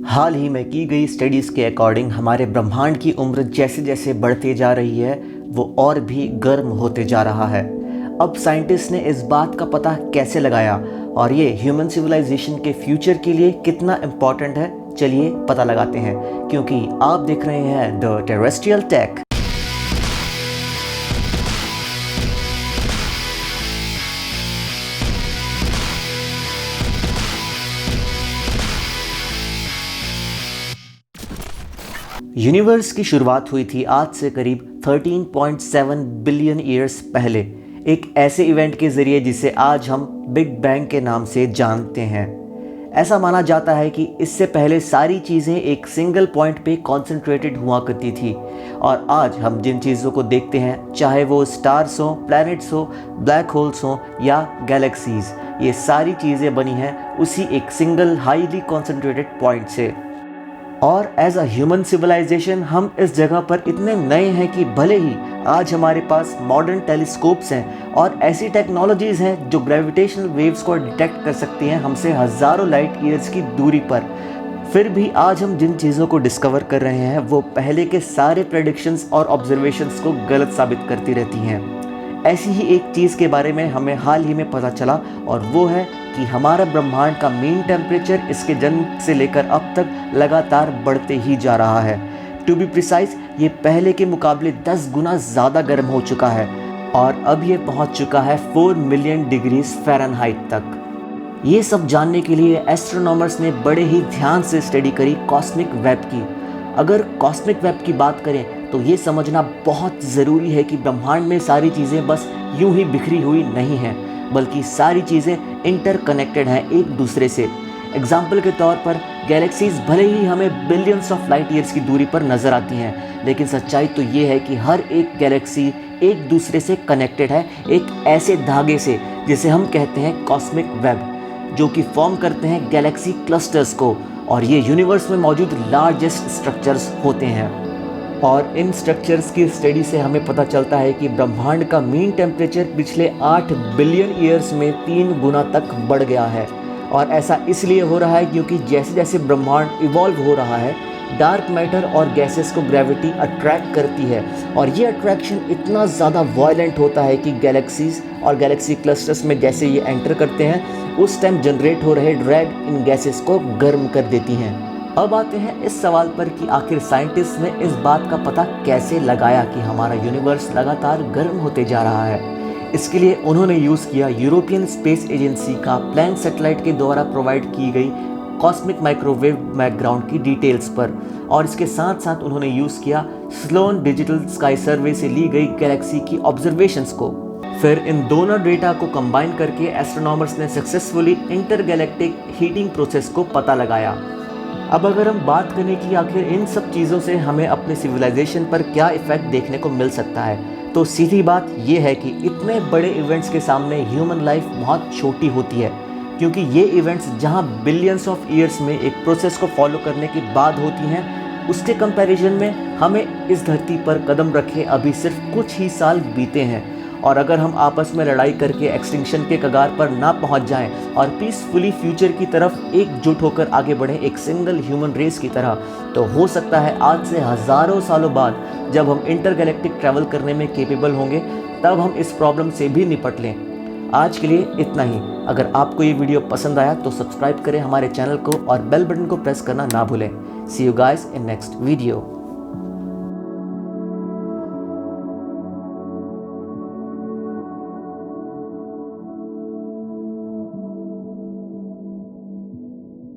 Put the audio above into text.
हाल ही में की गई स्टडीज़ के अकॉर्डिंग हमारे ब्रह्मांड की उम्र जैसे जैसे बढ़ती जा रही है वो और भी गर्म होते जा रहा है। अब साइंटिस्ट ने इस बात का पता कैसे लगाया और ये ह्यूमन सिविलाइजेशन के फ्यूचर के लिए कितना इम्पॉर्टेंट है, चलिए पता लगाते हैं, क्योंकि आप देख रहे हैं द टेरेस्ट्रियल टेक। यूनिवर्स की शुरुआत हुई थी आज से करीब 13.7 बिलियन ईयर्स पहले, एक ऐसे इवेंट के ज़रिए जिसे आज हम बिग बैंग के नाम से जानते हैं। ऐसा माना जाता है कि इससे पहले सारी चीज़ें एक सिंगल पॉइंट पे कॉन्सेंट्रेटेड हुआ करती थी और आज हम जिन चीज़ों को देखते हैं, चाहे वो स्टार्स हो, प्लैनेट्स हो, ब्लैक होल्स हो या गैलेक्सीज़, ये सारी चीज़ें बनी हैं उसी एक सिंगल हाईली कॉन्सेंट्रेटेड पॉइंट से। और एज अ ह्यूमन सिविलाइजेशन हम इस जगह पर इतने नए हैं कि भले ही आज हमारे पास मॉडर्न टेलीस्कोप्स हैं और ऐसी टेक्नोलॉजीज़ हैं जो ग्रेविटेशनल वेव्स को डिटेक्ट कर सकती हैं हमसे हज़ारों लाइट ईयर्स की दूरी पर, फिर भी आज हम जिन चीज़ों को डिस्कवर कर रहे हैं वो पहले के सारे प्रेडिक्शंस और ऑब्जर्वेशंस को गलत साबित करती रहती हैं। ऐसी ही एक चीज़ के बारे में हमें हाल ही में पता चला और वो है कि हमारा ब्रह्मांड का मीन टेम्परेचर इसके जन्म से लेकर अब तक लगातार बढ़ते ही जा रहा है। टू बी प्रिसाइज, ये पहले के मुकाबले 10 गुना ज़्यादा गर्म हो चुका है और अब ये पहुंच चुका है 4 मिलियन डिग्रीज फ़ारेनहाइट तक। ये सब जानने के लिए एस्ट्रोनॉमर्स ने बड़े ही ध्यान से स्टडी करी कॉस्मिक वेब की। अगर कॉस्मिक वेब की बात करें तो ये समझना बहुत ज़रूरी है कि ब्रह्मांड में सारी चीज़ें बस यूं ही बिखरी हुई नहीं हैं, बल्कि सारी चीज़ें इंटरकनेक्टेड हैं एक दूसरे से। एग्जाम्पल के तौर पर गैलेक्सीज भले ही हमें बिलियंस ऑफ लाइट ईयर्स की दूरी पर नज़र आती हैं, लेकिन सच्चाई तो ये है कि हर एक गैलेक्सी एक दूसरे से कनेक्टेड है एक ऐसे धागे से जिसे हम कहते हैं कॉस्मिक वेब, जो कि फॉर्म करते हैं गैलेक्सी क्लस्टर्स को, और ये यूनिवर्स में मौजूद लार्जेस्ट स्ट्रक्चर्स होते हैं। और इन स्ट्रक्चर्स की स्टडी से हमें पता चलता है कि ब्रह्मांड का मीन टेम्परेचर पिछले 8 बिलियन ईयर्स में 3 गुना तक बढ़ गया है। और ऐसा इसलिए हो रहा है क्योंकि जैसे जैसे ब्रह्मांड इवॉल्व हो रहा है, डार्क मैटर और गैसेस को ग्रेविटी अट्रैक्ट करती है और ये अट्रैक्शन इतना ज़्यादा वायलेंट होता है कि गैलेक्सीज और गैलेक्सी क्लस्टर्स में जैसे ये एंटर करते हैं उस टाइम जनरेट हो रहे ड्रैग इन गैसेस को गर्म कर देती हैं। अब आते हैं इस सवाल पर कि आखिर साइंटिस्ट ने इस बात का पता कैसे लगाया कि हमारा यूनिवर्स लगातार गर्म होते जा रहा है। इसके लिए उन्होंने यूज़ किया यूरोपियन स्पेस एजेंसी का प्लैंक सैटेलाइट के द्वारा प्रोवाइड की गई कॉस्मिक माइक्रोवेव बैकग्राउंड की डिटेल्स पर, और इसके साथ साथ उन्होंने यूज़ किया स्लोन डिजिटल स्काई सर्वे से ली गई गैलेक्सी की ऑब्जर्वेशंस को। फिर इन दोनों डेटा को कंबाइन करके एस्ट्रोनॉमर्स ने सक्सेसफुली इंटरगैलेक्टिक हीटिंग प्रोसेस को पता लगाया। अब अगर हम बात करें कि आखिर इन सब चीज़ों से हमें अपने सिविलाइजेशन पर क्या इफ़ेक्ट देखने को मिल सकता है, तो सीधी बात यह है कि इतने बड़े इवेंट्स के सामने ह्यूमन लाइफ बहुत छोटी होती है, क्योंकि ये इवेंट्स जहां बिलियंस ऑफ ईयर्स में एक प्रोसेस को फॉलो करने के बाद होती हैं, उसके कंपैरिजन में हमें इस धरती पर कदम रखे अभी सिर्फ कुछ ही साल बीते हैं। और अगर हम आपस में लड़ाई करके एक्सटिंक्शन के कगार पर ना पहुंच जाएं और पीसफुली फ्यूचर की तरफ एकजुट होकर आगे बढ़ें एक सिंगल ह्यूमन रेस की तरह, तो हो सकता है आज से हज़ारों सालों बाद जब हम इंटरगैलेक्टिक ट्रैवल करने में केपेबल होंगे तब हम इस प्रॉब्लम से भी निपट लें। आज के लिए इतना ही। अगर आपको ये वीडियो पसंद आया तो सब्सक्राइब करें हमारे चैनल को और बेल बटन को प्रेस करना ना भूलें। See you guys in next video.